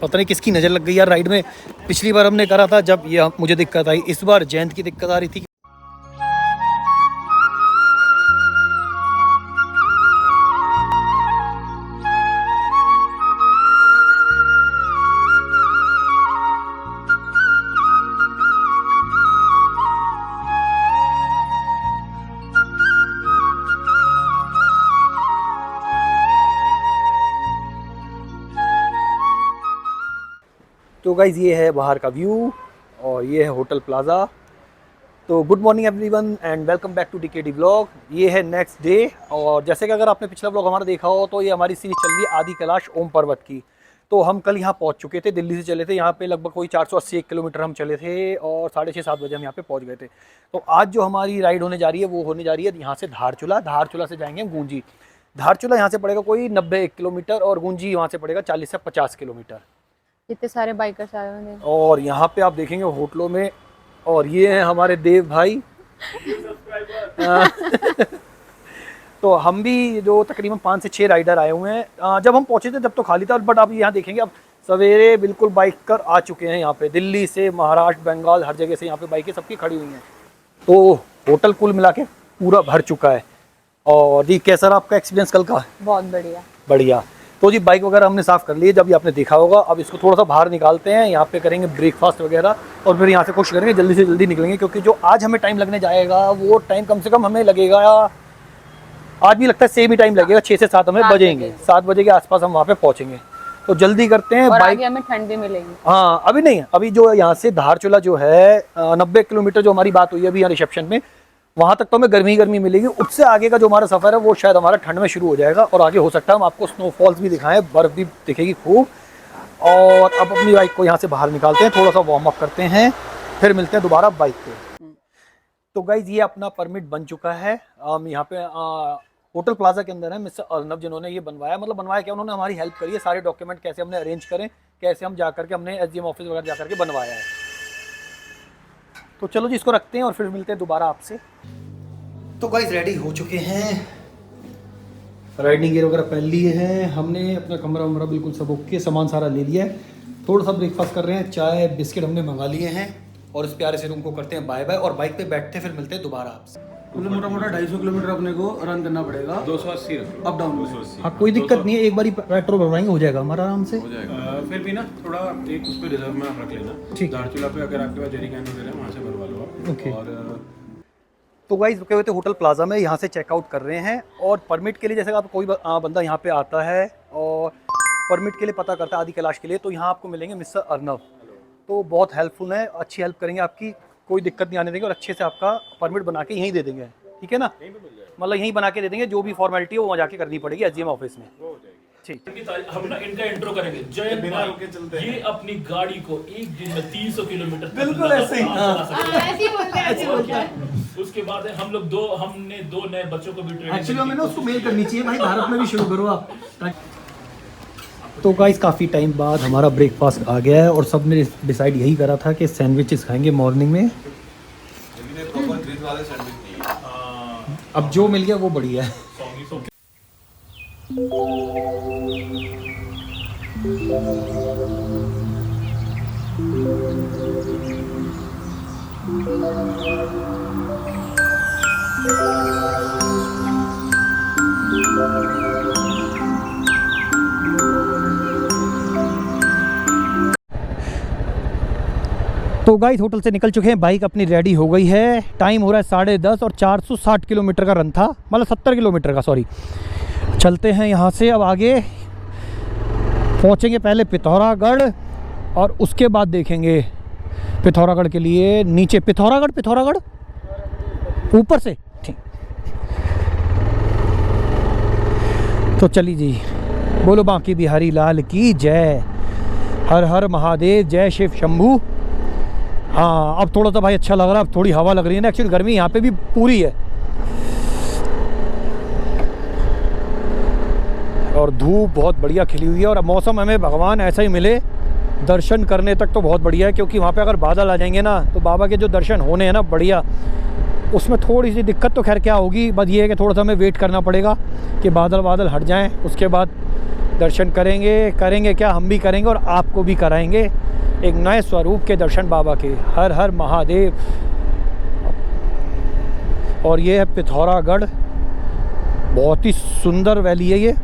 पता नहीं किसकी नज़र लग गई यार राइड में। पिछली बार हमने करा था जब ये मुझे दिक्कत आई, इस बार जयंत की दिक्कत आ रही थी। तो गाइज़ ये है बाहर का व्यू और ये है होटल प्लाज़ा। तो good morning everyone and welcome back to DKD vlog. ये है नेक्स्ट डे और जैसे कि अगर आपने पिछला व्लॉग हमारा देखा हो तो ये हमारी सीरीज चल रही है आदि कैलाश ओम पर्वत की। तो हम कल यहाँ पहुँच चुके थे, दिल्ली से चले थे, यहाँ पे लगभग कोई 480 किलोमीटर हम चले थे और 6:30-7 बजे हम यहाँ पे पहुँच गए थे। तो आज जो हमारी राइड होने जा रही है वो होने जा रही है यहाँ से धारचूला। धारचूला से जाएंगे हम गूंजी। धारचूला यहाँ से पड़ेगा कोई 90 किलोमीटर और गूंजी वहाँ से पड़ेगा 40 से 50 किलोमीटर। इतने सारे बाइकर्स आए हुए हैं और यहाँ पे आप देखेंगे होटलों में, और ये हैं हमारे देव भाई। तो हम भी जो तकरीबन 5 से 6 राइडर आए हुए हैं। जब हम पहुँचे थे तब तो खाली था, बट आप यहाँ देखेंगे अब सवेरे बिल्कुल बाइकर आ चुके हैं यहाँ पे। दिल्ली से, महाराष्ट्र, बंगाल, हर जगह से यहाँ पे बाइकें सबकी खड़ी हुई हैं। तो होटल कुल मिला के पूरा भर चुका है। और जी कैसा रहा आपका एक्सपीरियंस कल का? बहुत बढ़िया बढ़िया। तो जी बाइक वगैरह हमने साफ़ कर ली है, जब ये आपने देखा होगा। अब इसको थोड़ा सा बाहर निकालते हैं, यहाँ पे करेंगे ब्रेकफास्ट वगैरह और फिर यहाँ से कोशिश करेंगे जल्दी से जल्दी निकलेंगे, क्योंकि जो आज हमें टाइम लगने जाएगा वो टाइम कम से कम हमें लगेगा, आज भी लगता है सेम ही टाइम लगेगा, 6 से 7 हमें बजेंगे। 7 बजे के आसपास हम वहाँ पे पहुँचेंगे। तो जल्दी करते हैं। और बाइक आगे हमें ठंड भी मिलेगी। हाँ अभी नहीं, अभी जो यहाँ से धारचूला जो है 90 किलोमीटर जो हमारी बात हुई है अभी यहाँ रिसेप्शन में, वहाँ तक तो हमें गर्मी गर्मी मिलेगी। उससे आगे का जो हमारा सफ़र है वो शायद हमारा ठंड में शुरू हो जाएगा और आगे हो सकता है हम आपको स्नोफॉल्स भी दिखाएं, बर्फ़ भी दिखेगी खूब। और अब अपनी बाइक को यहाँ से बाहर निकालते हैं, थोड़ा सा वार्म अप करते हैं, फिर मिलते हैं दोबारा बाइक पे। तो गाइज़ ये अपना परमिट बन चुका है। हम यहाँ पे होटल प्लाजा के अंदर है। मिस्टर अर्नब जिन्होंने ये बनवाया, मतलब बनवाया क्या, उन्होंने हमारी हेल्प करी है। सारे डॉक्यूमेंट कैसे हमने अरेंज करें, कैसे हम जा करके हमने SDM ऑफिस वगैरह जा करके बनवाया है। तो चलो जी इसको रखते हैं और फिर मिलते हैं दोबारा आपसे। तो गाइस रेडी हो चुके हैं, राइडिंग गियर वगैरह पहन लिए हैं हमने, अपना कमरा वमरा बिल्कुल सब ओके, सामान सारा ले लिया है। थोड़ा सा ब्रेकफास्ट कर रहे हैं, चाय बिस्किट हमने मंगा लिए हैं और इस प्यारे से रूम को करते हैं बाय बाय और बाइक पे बैठते हैं, फिर मिलते हैं दोबारा आपसे। मतलब मोटा मोटा 250 किलोमीटर अपने को रन करना पड़ेगा। 280 अप डाउन 280। हाँ कोई दिक्कत नहीं है, एक बार ही पेट्रोल भरवाएंगे हो जाएगा हमारा आराम से। हो जाएगा। फिर भी ना थोड़ा एक उस पर रिजर्व में आप रख लेना। ठीक। धारचूला पे अगर आपके पास जेरी कैन वगैरह वहाँ से भरवा लो आप। ओके। और तो गाइस रुके हुए थे होटल प्लाजा में, यहाँ से चेकआउट कर रहे हैं। और परमिट के लिए जैसे आप कोई बंदा यहाँ पे आता है और परमिट के लिए पता करता है आदि कैलाश के लिए, तो यहाँ आपको मिलेंगे मिस्टर अर्नब। तो बहुत हेल्पफुल है, अच्छी हेल्प करेंगे आपकी, कोई दिक्कत नहीं आने देंगे और अच्छे से आपका परमिट बना के यहीं दे देंगे। ठीक है ना, मतलब यहीं बना के दे देंगे, जो भी फॉर्मेलिटी है वो वहाँ जाके करनी पड़ेगी SDM ऑफिस में। ठीक। हम ना इनका इंट्रो करेंगे। जय बिना रुके चलते हैं। ये अपनी गाड़ी को एक दिन में 300 किलोमीटर बिल्कुल ऐसे ही। ऐसे ही बोलते हैं। उसके बाद हमने दो नए बच्चों को भी ट्रेनिंग। एक्चुअली हमें ना उसको मेल करनी चाहिए, भाई भारत में भी शुरू करो आप। तो गाइस काफ़ी टाइम बाद हमारा ब्रेकफास्ट आ गया है और सब ने डिसाइड यही करा था कि सैंडविचेस खाएंगे मॉर्निंग में। अब जो मिल गया वो बढ़िया है। तो गाइस होटल से निकल चुके हैं, बाइक अपनी रेडी हो गई है। टाइम हो रहा है 10:30 और 460 किलोमीटर का रन था, मतलब 70 किलोमीटर का, सॉरी। चलते हैं यहाँ से, अब आगे पहुँचेंगे पहले पिथौरागढ़ और उसके बाद देखेंगे पिथौरागढ़ के लिए नीचे पिथौरागढ़ ऊपर से। ठीक, तो चलिए जी, बोलो बांके बिहारी लाल की जय, हर हर महादेव, जय शिव शंभू। हाँ अब थोड़ा सा भाई अच्छा लग रहा है, अब थोड़ी हवा लग रही है ना। एक्चुअली गर्मी यहाँ पे भी पूरी है और धूप बहुत बढ़िया खिली हुई है और अब मौसम हमें भगवान ऐसा ही मिले, दर्शन करने तक तो बहुत बढ़िया है। क्योंकि वहाँ पे अगर बादल आ जाएंगे ना तो बाबा के जो दर्शन होने हैं ना बढ़िया, उसमें थोड़ी सी दिक्कत तो खैर क्या होगी, बस ये है कि थोड़ा सा हमें वेट करना पड़ेगा कि बादल हट जाएं, उसके बाद दर्शन करेंगे क्या, हम भी करेंगे और आपको भी कराएंगे एक नए स्वरूप के दर्शन बाबा के। हर हर महादेव। और ये है पिथौरागढ़, बहुत ही सुंदर वैली है ये।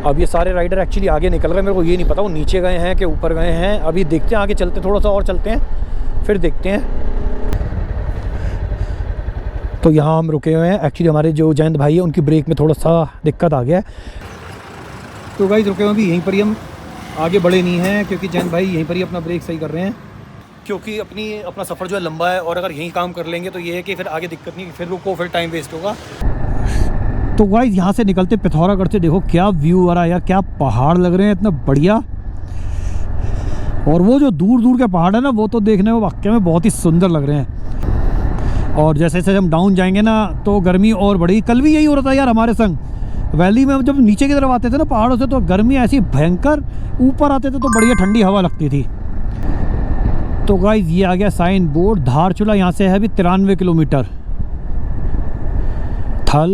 अब ये सारे राइडर एक्चुअली आगे निकल रहे हैं, मेरे को ये नहीं पता वो नीचे गए हैं कि ऊपर गए हैं। अभी देखते हैं, आगे चलते थोड़ा सा और चलते हैं फिर देखते हैं। तो यहाँ हम रुके हुए हैं, एक्चुअली हमारे जो जयंत भाई है उनकी ब्रेक में थोड़ा सा दिक्कत आ गया है, तो गाइस रुके हुए भी यहीं पर ही हम, आगे बढ़े नहीं हैं क्योंकि जयंत भाई यहीं पर ही अपना ब्रेक सही कर रहे हैं, क्योंकि अपना सफ़र जो है लंबा है और अगर यहीं काम कर लेंगे तो ये है कि फिर आगे दिक्कत नहीं, फिर रुको फिर टाइम वेस्ट होगा। तो गाइस यहाँ से निकलते पिथौरागढ़ से देखो क्या व्यू आ रहा है यार, क्या पहाड़ लग रहे हैं इतना बढ़िया। और वो जो दूर दूर के पहाड़ है ना, वो तो देखने में वाकई में बहुत ही सुंदर लग रहे हैं। और जैसे जैसे हम डाउन जाएंगे ना तो गर्मी और बढ़ी। कल भी यही हो रहा था यार हमारे संग, वैली में जब नीचे की तरफ आते थे ना पहाड़ों से तो गर्मी ऐसी भयंकर, ऊपर आते थे तो बढ़िया ठंडी हवा लगती थी। तो गाइस ये आ गया साइन बोर्ड, धारचूला यहाँ से है अभी 93 किलोमीटर। थल,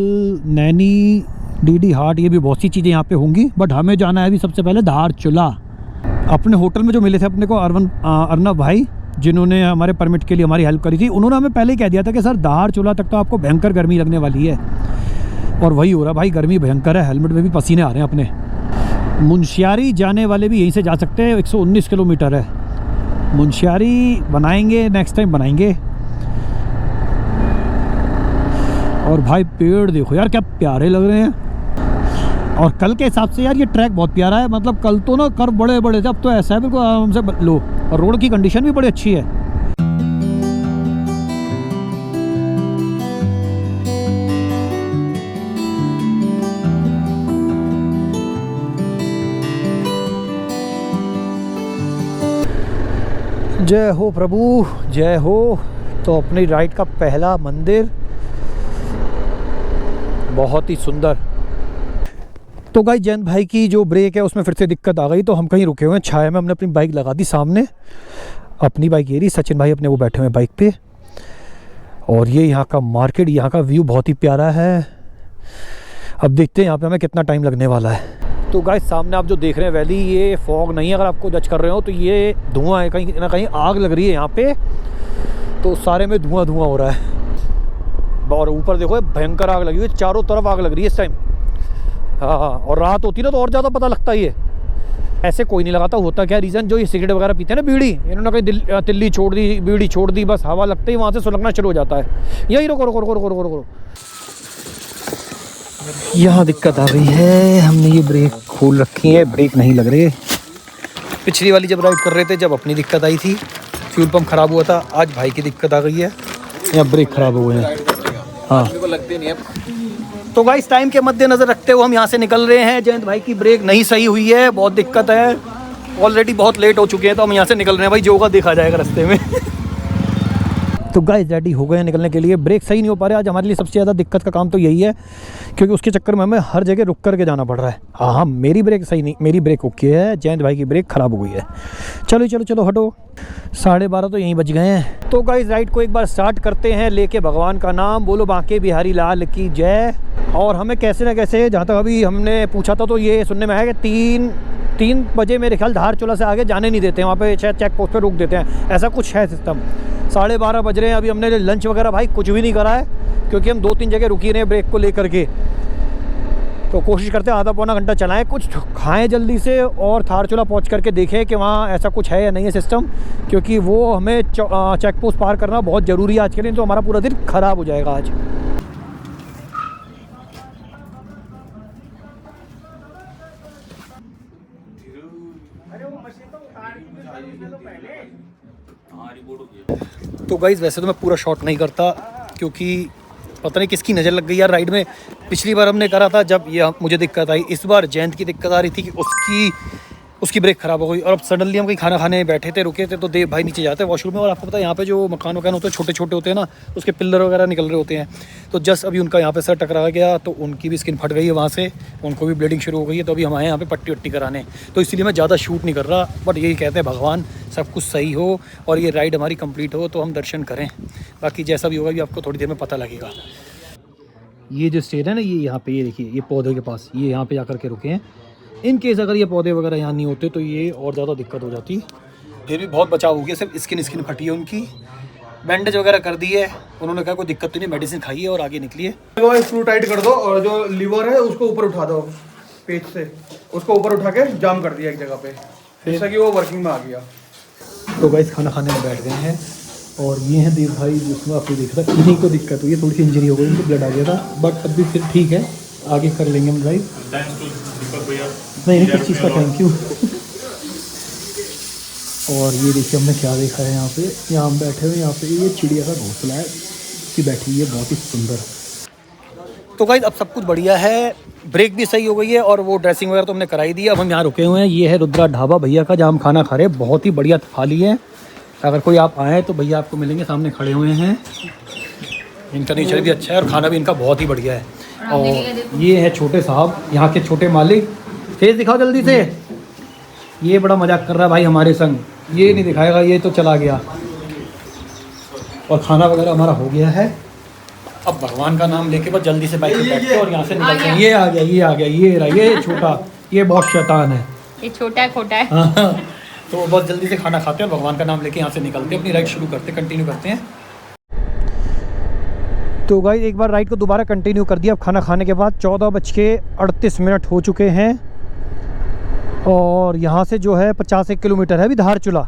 नैनी, डीडी हाट, ये भी बहुत सी चीज़ें यहाँ पे होंगी, बट हमें जाना है अभी सबसे पहले धारचूला। अपने होटल में जो मिले थे अपने को अर्नब भाई, जिन्होंने हमारे परमिट के लिए हमारी हेल्प करी थी, उन्होंने हमें पहले ही कह दिया था कि सर धारचूला तक तो आपको भयंकर गर्मी लगने वाली है, और वही हो रहा भाई, गर्मी भयंकर है, हेलमेट में भी पसीने आ रहे हैं अपने। मुंशियारी जाने वाले भी यहीं से जा सकते हैं, 119 किलोमीटर है। मुंशियारी बनाएंगे, नेक्स्ट टाइम बनाएंगे। और भाई पेड़ देखो यार क्या प्यारे लग रहे हैं। और कल के हिसाब से यार ये ट्रैक बहुत प्यारा है, मतलब कल तो ना कर्व बड़े बड़े थे, अब तो ऐसा है बिल्कुल आराम से लो, और रोड की कंडीशन भी बड़ी अच्छी है। जय हो प्रभु, जय हो। तो अपनी राइड का पहला मंदिर, बहुत ही सुंदर। तो गाइस जयंत भाई की जो ब्रेक है उसमें फिर से दिक्कत आ गई, तो हम कहीं रुके हुए हैं छाया में, हमने अपनी बाइक लगा दी सामने। अपनी बाइक ये रही, सचिन भाई अपने वो बैठे हुए हैं बाइक पे। और ये यहाँ का मार्केट, यहाँ का व्यू बहुत ही प्यारा है। अब देखते हैं यहाँ पे हमें कितना टाइम लगने वाला है। तो गाइस सामने आप जो देख रहे हैं वैली, ये फॉग नहीं है, अगर आपको जज कर रहे हो तो ये धुआं है, कहीं ना कहीं आग लग रही है यहाँ पे, तो सारे में धुआं धुआं हो रहा है। और ऊपर देखो भयंकर आग लगी हुई है, चारों तरफ आग लग रही है इस टाइम। हाँ, और रात होती ना तो और ज़्यादा पता लगता ही है। ऐसे कोई नहीं लगाता, होता क्या रीज़न, जो ये सिगरेट वगैरह पीते हैं ना, बीड़ी, इन्होंने कहीं तिल्ली छोड़ दी, बीड़ी छोड़ दी, बस हवा लगते ही वहाँ से सुलगना शुरू हो जाता है। यही रोको रोको रोको रोको रोको रोको। यहाँ दिक्कत आ गई है, हमने ये ब्रेक खोल रखी है, ब्रेक नहीं लग रही। पिछली वाली जब राइड कर रहे थे जब अपनी दिक्कत आई थी, फ्यूल पंप खराब हुआ था, आज भाई की दिक्कत आ गई है, यहाँ ब्रेक खराब हुए हैं। हाँ लगते नहीं है। तो गाइस टाइम के मद्देनजर रखते हुए हम यहाँ से निकल रहे हैं। जयंत भाई की ब्रेक नहीं सही हुई है, बहुत दिक्कत है, ऑलरेडी बहुत लेट हो चुके हैं, तो हम यहाँ से निकल रहे हैं भाई, जो होगा देखा जाएगा रास्ते में। तो गाइस रेडी हो गए हैं निकलने के लिए। ब्रेक सही नहीं हो पा रहा, आज हमारे लिए सबसे ज़्यादा दिक्कत का काम तो यही है, क्योंकि उसके चक्कर में हमें हर जगह रुक करके जाना पड़ रहा है। हाँ, मेरी ब्रेक सही नहीं, मेरी ब्रेक ओके है, जयंत भाई की ब्रेक ख़राब हो गई है। चलो चलो चलो हटो, 12:30 तो यहीं बज गए हैं। तो गाइस राइड को एक बार स्टार्ट करते हैं, लेके भगवान का नाम, बोलो बांके बिहारी लाल की जय। और हमें कैसे ना कैसे, जहाँ तक अभी हमने पूछा था तो ये सुनने में आया कि 3 बजे मेरे ख्याल धारचूला से आगे जाने नहीं देते हैं, वहाँ पे शायद चेक पोस्ट पे रोक देते हैं, ऐसा कुछ है सिस्टम। 12:30 बज रहे हैं, अभी हमने लंच वगैरह भाई कुछ भी नहीं करा है, क्योंकि हम 2-3 जगह रुकी रहे हैं ब्रेक को लेकर के। तो कोशिश करते हैं आधा पौना घंटा चलाएं, कुछ खाएं जल्दी से, और धारचूला पहुँच करके देखें कि वहाँ ऐसा कुछ है या नहीं है सिस्टम, क्योंकि वो हमें चेक पोस्ट पार करना बहुत ज़रूरी है आज के लिए, तो हमारा पूरा दिन ख़राब हो जाएगा आज। तो गाइस वैसे तो मैं पूरा शॉट नहीं करता, क्योंकि पता नहीं किसकी नज़र लग गई यार राइड में। पिछली बार हमने करा था जब ये मुझे दिक्कत आई, इस बार जयंत की दिक्कत आ रही थी कि उसकी ब्रेक ख़राब हो गई। और अब सडनली हम कहीं खाना खाने बैठे थे, रुके थे, तो देव भाई नीचे जाते हैं वॉशरूम में, और आपको पता है यहाँ पे जो मकान वकान होते हैं छोटे छोटे होते हैं ना, उसके पिलर वगैरह निकल रहे होते हैं। तो जस्ट अभी उनका यहाँ पे सर टकरा गया, तो उनकी भी स्किन फट गई है वहाँ से, उनको भी ब्लीडिंग शुरू हो गई है। तो अभी हम आए यहाँ पे पट्टी वट्टी कराने, तो इसलिए मैं ज़्यादा शूट नहीं कर रहा, बट यही कहते हैं भगवान सब कुछ सही हो और ये राइड हमारी कंप्लीट हो तो हम दर्शन करें। बाकी जैसा भी होगा भी आपको थोड़ी देर में पता लगेगा। ये जो स्टेट है ना, ये यहाँ पे, ये देखिए ये पौधे के पास, ये यहाँ पे जाकर के रुके हैं। इन केस अगर ये पौधे वगैरह यहाँ नहीं होते तो ये और ज़्यादा दिक्कत हो जाती। फिर भी बहुत बचाव हो गया, सिर्फ स्किन फटी है उनकी, बैंडेज वगैरह कर दी है। उन्होंने कहा कोई दिक्कत तो नहीं, मेडिसिन खाइए और आगे निकलिए। स्क्रू टाइट कर दो और जो लीवर है उसको ऊपर उठा दो पेज से, उसको ऊपर उठा के जाम कर दिया एक जगह पे, जैसा कि वो वर्किंग में आ गया। तो गाइस खाना खाने में बैठ गए हैं और ये हैं देव भाई, जिसमें आपको दिख रहा है इन्हीं को दिक्कत हुई है, थोड़ी सी इंजरी हो गई, इनको ब्लड आ गया था, बट अब भी फिर ठीक है, आगे कर लेंगे हम ड्राइव। नहीं किस चीज़ का थैंक यू। और ये देखिए हमने क्या देखा है यहाँ पे, यहाँ हम बैठे हुए, यहाँ पे ये चिड़िया का घोंसला है कि बैठी हुई है, बहुत ही सुंदर। तो गाइस अब सब कुछ बढ़िया है, ब्रेक भी सही हो गई है और वो ड्रेसिंग वगैरह तो हमने कराई दी है। अब हम यहाँ रुके हुए हैं, ये है रुद्रा ढाबा भैया का, जहाँ हम खाना खा रहे हैं। बहुत ही बढ़िया थाली है, अगर कोई आप आए तो भैया आपको मिलेंगे, सामने खड़े हुए हैं। इनका नेचर भी अच्छा है और खाना भी इनका बहुत ही बढ़िया है। और ये है छोटे साहब, यहाँ के छोटे मालिक, फेस दिखाओ जल्दी से। ये बड़ा मजाक कर रहा है भाई हमारे संग, ये नहीं दिखाएगा, ये तो चला गया। और खाना वगैरह हमारा हो गया है, अब भगवान का नाम लेके बस जल्दी से बाइक पे बैठते और यहाँ से निकलते हैं। ये आ गया, ये आ गया, ये रहा, ये छोटा, ये बहुत शैतान है, ये छोटा है, खोटा है। हाँ, तो बहुत जल्दी से खाना खाते हैं और भगवान का नाम लेके यहाँ से निकलते हैं, अपनी राइड शुरू करते हैं, कंटिन्यू करते हैं। तो गाइस एक बार राइड को दोबारा कंटिन्यू कर दिया। अब खाना खाने के बाद 14:38 हो चुके हैं और यहाँ से जो है 50 किलोमीटर है अभी धारचूला।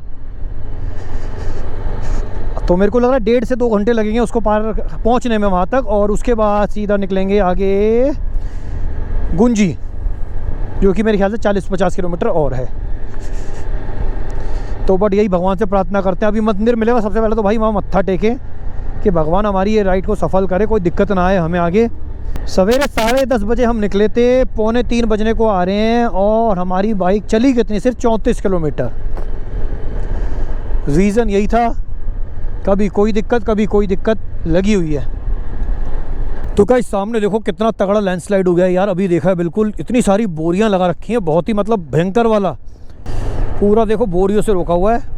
तो मेरे को लग रहा है 1.5 से 2 घंटे लगेंगे उसको पार पहुँचने में वहाँ तक, और उसके बाद सीधा निकलेंगे आगे गुंजी, जो कि मेरे ख्याल से 40-50 किलोमीटर और है। तो बट यही भगवान से प्रार्थना करते हैं, अभी मंदिर मिलेगा सबसे पहले तो भाई वहाँ मत्था टेकें कि भगवान हमारी ये राइड को सफल करे, कोई दिक्कत ना आए हमें आगे। सवेरे 10:30 बजे हम निकले थे, 2:45 बजने को आ रहे हैं और हमारी बाइक चली कितनी, सिर्फ 34 किलोमीटर। रीज़न यही था, कभी कोई दिक्कत लगी हुई है। तो क्या सामने देखो कितना तगड़ा लैंडस्लाइड हो गया यार, अभी देखा है बिल्कुल, इतनी सारी बोरियां लगा रखी हैं, बहुत ही मतलब भयंकर वाला, पूरा देखो बोरियों से रोका हुआ है।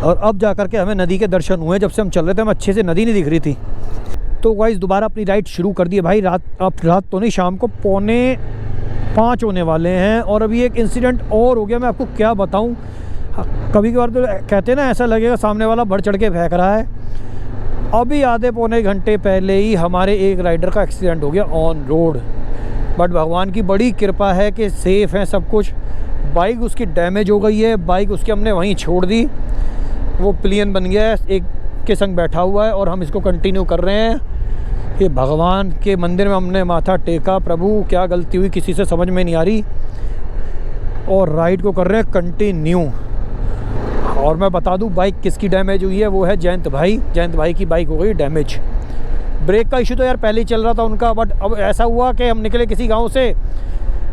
और अब जाकर के हमें नदी के दर्शन हुए, जब से हम चल रहे थे हमें अच्छे से नदी नहीं दिख रही थी। तो गाइस दोबारा अपनी राइड शुरू कर दी है भाई। रात तो नहीं, शाम को 4:45 होने वाले हैं और अभी एक इंसिडेंट और हो गया, मैं आपको क्या बताऊं। कभी कभार तो कहते हैं ना, ऐसा लगेगा सामने वाला बढ़ चढ़ के फेंक रहा है। अभी आधे पौने घंटे पहले ही हमारे एक राइडर का एक्सीडेंट हो गया ऑन रोड, बट भगवान की बड़ी कृपा है कि सेफ़ है सब कुछ। बाइक उसकी डैमेज हो गई है, बाइक उसकी हमने वहीं छोड़ दी, वो प्लेन बन गया है, एक के संग बैठा हुआ है और हम इसको कंटिन्यू कर रहे हैं। कि भगवान के मंदिर में हमने माथा टेका, प्रभु क्या गलती हुई किसी से समझ में नहीं आ रही, और राइड को कर रहे हैं कंटिन्यू। और मैं बता दूं बाइक किसकी डैमेज हुई है, वो है जयंत भाई की बाइक हो गई डैमेज। ब्रेक का इशू तो यार पहले ही चल रहा था उनका, बट अब ऐसा हुआ कि हम निकले किसी गांव से,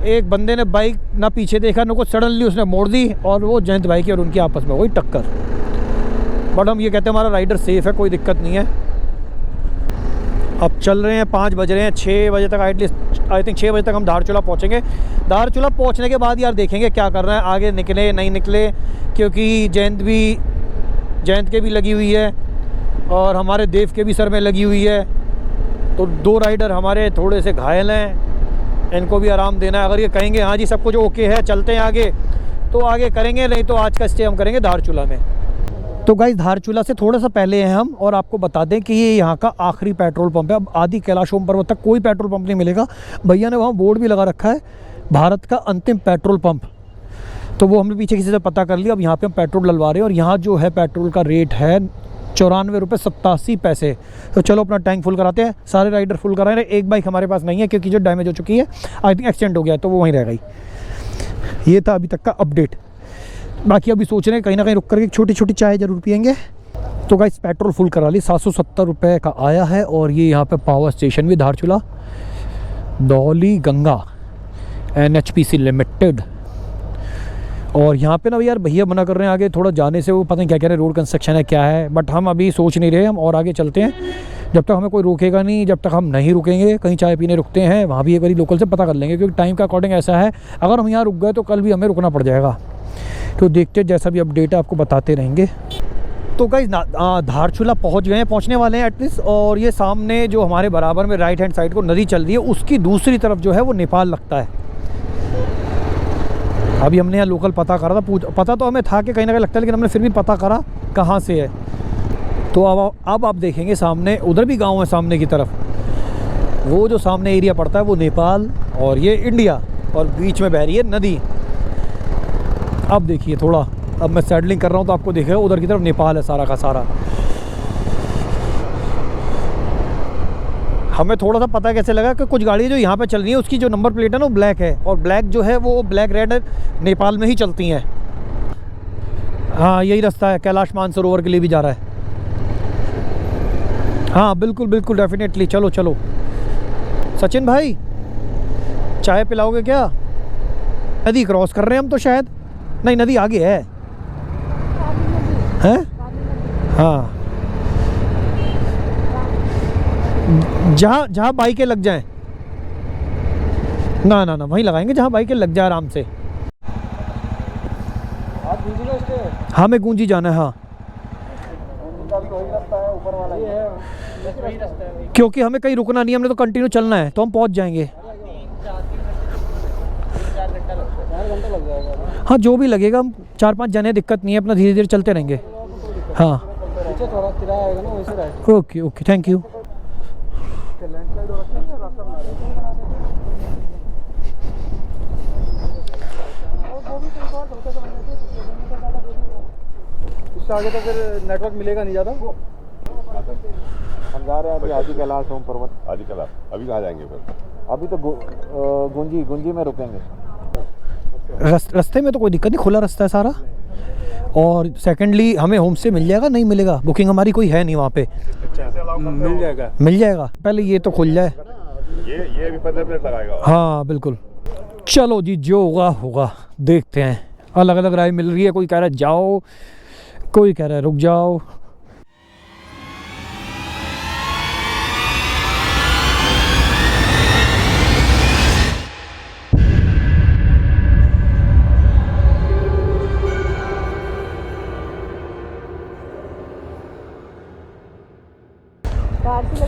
एक बंदे ने बाइक ना पीछे देखा ना कुछ, सडनली उसने मोड़ दी और वो जयंत भाई की और उनकी आपस में हो गई टक्कर। बट हम ये कहते हैं हमारा राइडर सेफ़ है, कोई दिक्कत नहीं है। अब चल रहे हैं, 5 बज रहे हैं, 6 बजे तक एटलीस्ट आई थिंक 6 बजे तक हम धारचूला पहुँचेंगे। धारचूला पहुँचने के बाद यार देखेंगे क्या कर रहे हैं, आगे निकले नहीं निकले, क्योंकि जयंत के भी लगी हुई है और हमारे देव के भी सर में लगी हुई है। तो 2 राइडर हमारे थोड़े से घायल हैं, इनको भी आराम देना है। अगर ये कहेंगे हाँ जी सब कुछ ओके है चलते हैं आगे, तो आगे करेंगे, नहीं तो आज का स्टे हम करेंगे धारचूला में। तो गाइस धारचूला से थोड़ा सा पहले हैं हम, और आपको बता दें कि ये यहाँ का आखिरी पेट्रोल पंप है। अब आदि कैलाशोम पर्वत तक कोई पेट्रोल पंप नहीं मिलेगा। भैया ने वहाँ बोर्ड भी लगा रखा है, भारत का अंतिम पेट्रोल पंप। तो वो हमने पीछे किसी से पता कर लिया। अब यहाँ पे हम पेट्रोल डलवा रहे हैं और यहाँ जो है पेट्रोल का रेट है 94 रुपये 87 पैसे। तो चलो अपना टैंक फुल कराते हैं, सारे राइडर फुल करा रहे हैं। एक बाइक हमारे पास नहीं है क्योंकि जो डैमेज हो चुकी है, आई थिंक एक्सीडेंट हो गया है, तो वो वहीं रह गई। ये था अभी तक का अपडेट। बाकी अभी सोच रहे हैं कहीं ना कहीं रुक करके छोटी छोटी चाय ज़रूर पियेंगे। तो गाइस पेट्रोल फुल करा ली, 770 रुपये का आया है। और ये यहाँ पे पावर स्टेशन भी धारचूला, धौली गंगा NHPC लिमिटेड। और यहाँ पे ना यार भैया मना कर रहे हैं आगे थोड़ा जाने से, वो पता नहीं क्या कह रहे हैं, रोड कंस्ट्रक्शन है क्या है, बट हम अभी सोच नहीं रहे, हम और आगे चलते हैं। जब तक हमें कोई रोकेगा नहीं, जब तक हम नहीं रुकेंगे। कहीं चाय पीने रुकते हैं, वहाँ भी एक बार लोकल से पता कर लेंगे, क्योंकि टाइम का अकॉर्डिंग ऐसा है, अगर हम यहाँ रुक गए तो कल भी हमें रुकना पड़ जाएगा। तो देखते जैसा भी अपडेट है आपको बताते रहेंगे। तो गाइस धारचूला पहुंच गए हैं, पहुंचने वाले हैं एटलीस्ट। और ये सामने जो हमारे बराबर में राइट हैंड साइड को नदी चल रही है, उसकी दूसरी तरफ जो है वो नेपाल लगता है। अभी हमने यहाँ लोकल पता करा था, पता तो हमें था कि कहीं ना कहीं लगता है, लेकिन हमने फिर भी पता करा कहाँ से है। तो अब आप देखेंगे सामने उधर भी गाँव है सामने की तरफ, वो जो सामने एरिया पड़ता है वो नेपाल और ये इंडिया, और बीच में बह रही है नदी। अब देखिए थोड़ा, अब मैं सैडलिंग कर रहा हूँ तो आपको दिखेगा उधर की तरफ नेपाल है सारा का सारा। हमें थोड़ा सा पता कैसे लगा कि कुछ गाड़ियाँ जो यहाँ पे चल रही हैं उसकी जो नंबर प्लेट है ना वो ब्लैक है, और ब्लैक जो है वो ब्लैक रेड नेपाल में ही चलती हैं। हाँ यही रास्ता है, कैलाश मानसरोवर के लिए भी जा रहा है। हाँ बिल्कुल बिल्कुल डेफिनेटली, चलो चलो। सचिन भाई चाय पिलाओगे क्या? नदी क्रॉस कर रहे हैं हम तो शायद, नहीं नदी आगे है हैं? हाँ जहाँ बाइकें लग जाएं, ना ना ना वहीं लगाएंगे जहाँ बाइकें लग जाए आराम से। हाँ मैं गूंजी जाना है। हाँ क्योंकि हमें कहीं रुकना नहीं, हमने तो कंटिन्यू चलना है, तो हम पहुंच जाएंगे। हाँ जो भी लगेगा, हम 4-5 जने, दिक्कत नहीं है, अपना धीरे धीरे चलते रहेंगे। हाँ ओके ओके थैंक यू। इससे आगे तो फिर नेटवर्क मिलेगा नहीं ज़्यादा। हम जा रहे हैं अभी आदि कैलाश ओम पर्वत। आदि कैलाश अभी कहाँ जाएंगे फिर? अभी तो गुंजी में रुकेंगे। रास्ते में तो कोई दिक्कत नहीं, खुला रास्ता है सारा। और सेकेंडली हमें होम स्टे मिल जाएगा, नहीं मिलेगा, बुकिंग हमारी कोई है नहीं वहाँ पे। मिल जाएगा पहले ये तो खुल जाए। ये भी 15 मिनट लगाएगा। हाँ बिल्कुल। चलो जी जो होगा होगा, देखते हैं। अलग अलग राय मिल रही है, कोई कह रहा है जाओ, कोई कह रहा है रुक जाओ।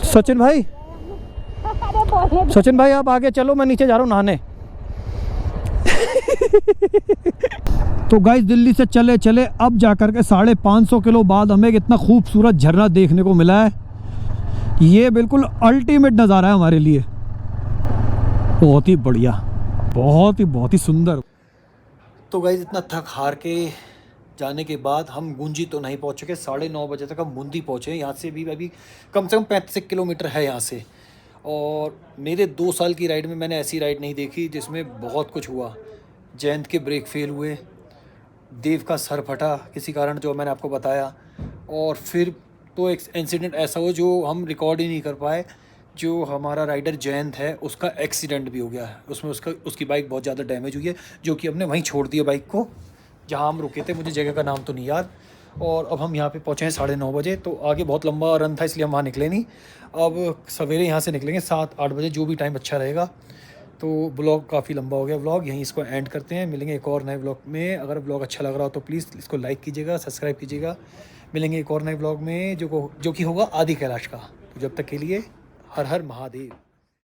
सचिन भाई, सचिन भाई आप आगे चलो, मैं नीचे जा रहा हूँ नहाने। तो गाइस दिल्ली से चले चले अब जाकर के 550 किलो बाद हमें एक इतना खूबसूरत झरना देखने को मिला है। ये बिल्कुल अल्टीमेट नज़ारा है हमारे लिए, बहुत ही बढ़िया, बहुत ही सुंदर। तो गाइस इतना थक हार के जाने के बाद हम गुंजी तो नहीं पहुंच चुके, 9:30 बजे तक हम बूंदी पहुंचे। यहाँ से भी अभी कम से कम 35 किलोमीटर है यहाँ से। और मेरे 2 साल की राइड में मैंने ऐसी राइड नहीं देखी जिसमें बहुत कुछ हुआ। जयंत के ब्रेक फेल हुए, देव का सर फटा किसी कारण जो मैंने आपको बताया, और फिर तो एक इंसिडेंट ऐसा हुआ जो हम रिकॉर्ड ही नहीं कर पाए। जो हमारा राइडर जयंत है उसका एक्सीडेंट भी हो गया है, उसमें उसकी बाइक बहुत ज़्यादा डैमेज हुई है, जो कि हमने वहीं छोड़ दिया बाइक को जहाँ हम रुके थे। मुझे जगह का नाम तो नहीं याद। और अब हम यहाँ पे पहुँचे हैं 9:30 बजे। तो आगे बहुत लंबा रन था इसलिए हम वहाँ निकले नहीं। अब सवेरे यहाँ से निकलेंगे 7-8 बजे, जो भी टाइम अच्छा रहेगा। तो ब्लॉग काफ़ी लंबा हो गया, ब्लॉग यहीं इसको एंड करते हैं। मिलेंगे एक और नए ब्लॉग में। अगर ब्लॉग अच्छा लग रहा हो तो प्लीज़ इसको लाइक कीजिएगा, सब्सक्राइब कीजिएगा। मिलेंगे एक और नए ब्लॉग में जो कि होगा आदि कैलाश का। तो जब तक के लिए हर हर महादेव।